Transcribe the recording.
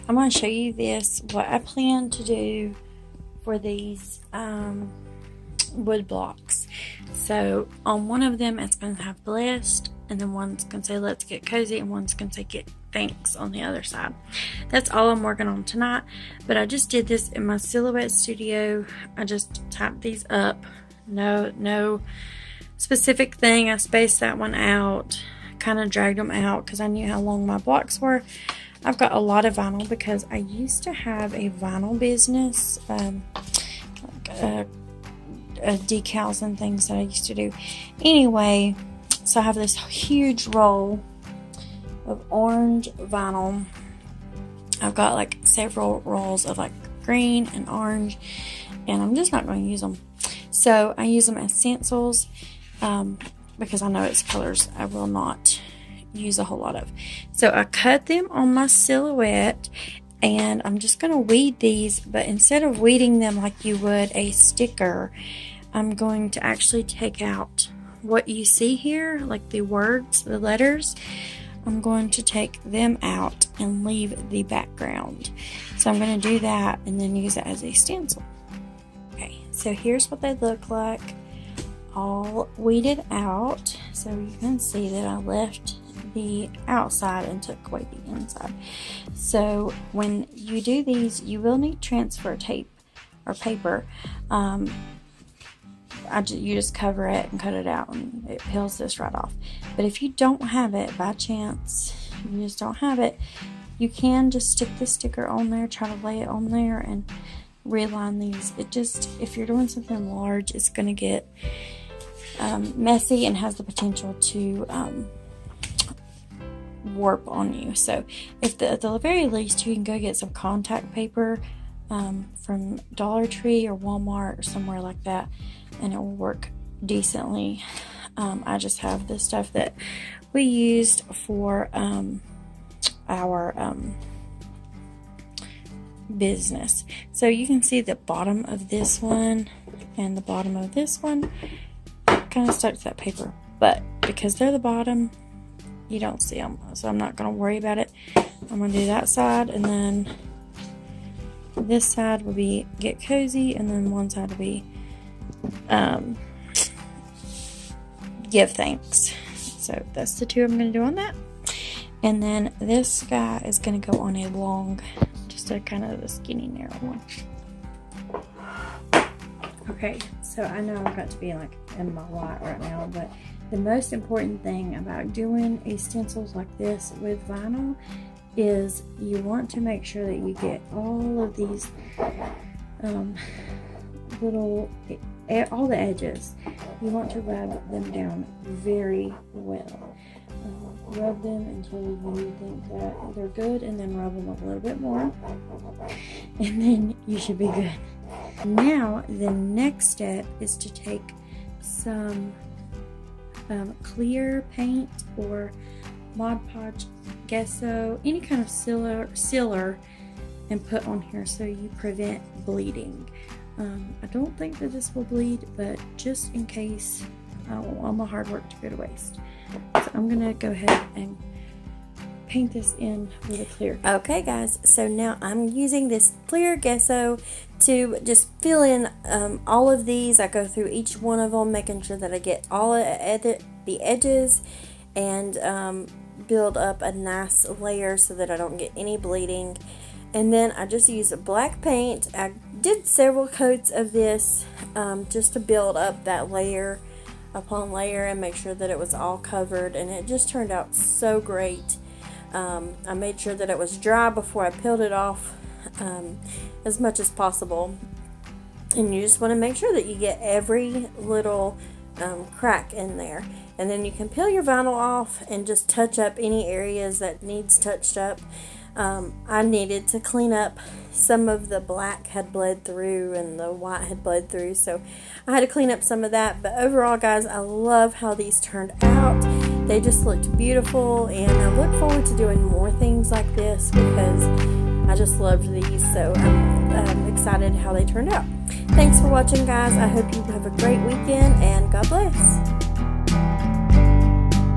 I'm going to show you this, what I plan to do for these wood blocks. So on one of them it's going to have blessed, and then one's going to say let's get cozy, and one's going to say get thanks on the other side. That's all I'm working on tonight, but I just did this in my Silhouette studio. I just typed these up. No specific thing. I spaced that one out, kind of dragged them out because I knew how long my blocks were. I've got a lot of vinyl because I used to have a vinyl business, decals and things that I used to do. Anyway, so I have this huge roll of orange vinyl. I've got like several rolls of like green and orange, and I'm just not going to use them. So I use them as stencils because I know it's colors I will not use a whole lot of. So I cut them on my Silhouette, and I'm just going to weed these, but instead of weeding them like you would a sticker, I'm going to actually take out what you see here, like the words, the letters. I'm going to take them out and leave the background. So I'm going to do that and then use it as a stencil. Okay, so here's what they look like, all weeded out. So you can see that I left the outside and took away the inside. So when you do these, you will need transfer tape or paper. You just cover it and cut it out, and it peels this right off. But if you don't have it, by chance you just don't have it, you can just stick the sticker on there, try to lay it on there and reline these. It just, if you're doing something large, it's going to get messy and has the potential to warp on you. So if at the very least you can go get some contact paper from Dollar Tree or Walmart or somewhere like that, and it will work decently. I just have the stuff that we used for our business. So you can see the bottom of this one and the bottom of this one kind of stuck to that paper, but because they're the bottom, you don't see them, so I'm not going to worry about it. I'm going to do that side, and then this side will be get cozy, and then one side will be give thanks. So that's the two I'm going to do on that. And then this guy is going to go on a long, just a kind of a skinny narrow one. Okay, so I know I've got to be like in my light right now, but the most important thing about doing a stencils like this with vinyl is you want to make sure that you get all of these all the edges. You want to rub them down very well. Rub them until you think that they're good, and then rub them a little bit more, and then you should be good. Now the next step is to take some clear paint or Mod Podge, gesso, any kind of sealer, and put on here so you prevent bleeding. I don't think that this will bleed, but just in case, I don't want all my hard work to go to waste. So I'm gonna go ahead and paint this in with a clear. Okay guys, so now I'm using this clear gesso to just fill in all of these. I go through each one of them, making sure that I get all of the edges, and build up a nice layer so that I don't get any bleeding. And then I just use a black paint. I did several coats of this just to build up that layer upon layer and make sure that it was all covered, and it just turned out so great. I made sure that it was dry before I peeled it off as much as possible, and you just want to make sure that you get every little crack in there, and then you can peel your vinyl off and just touch up any areas that needs touched up. I needed to clean up some of the black had bled through and the white had bled through, so I had to clean up some of that. But overall guys, I love how these turned out. They just looked beautiful, and I look forward to doing more things like this because I just loved these. So I'm excited how they turned out. Thanks for watching guys. I hope you have a great weekend, and God bless.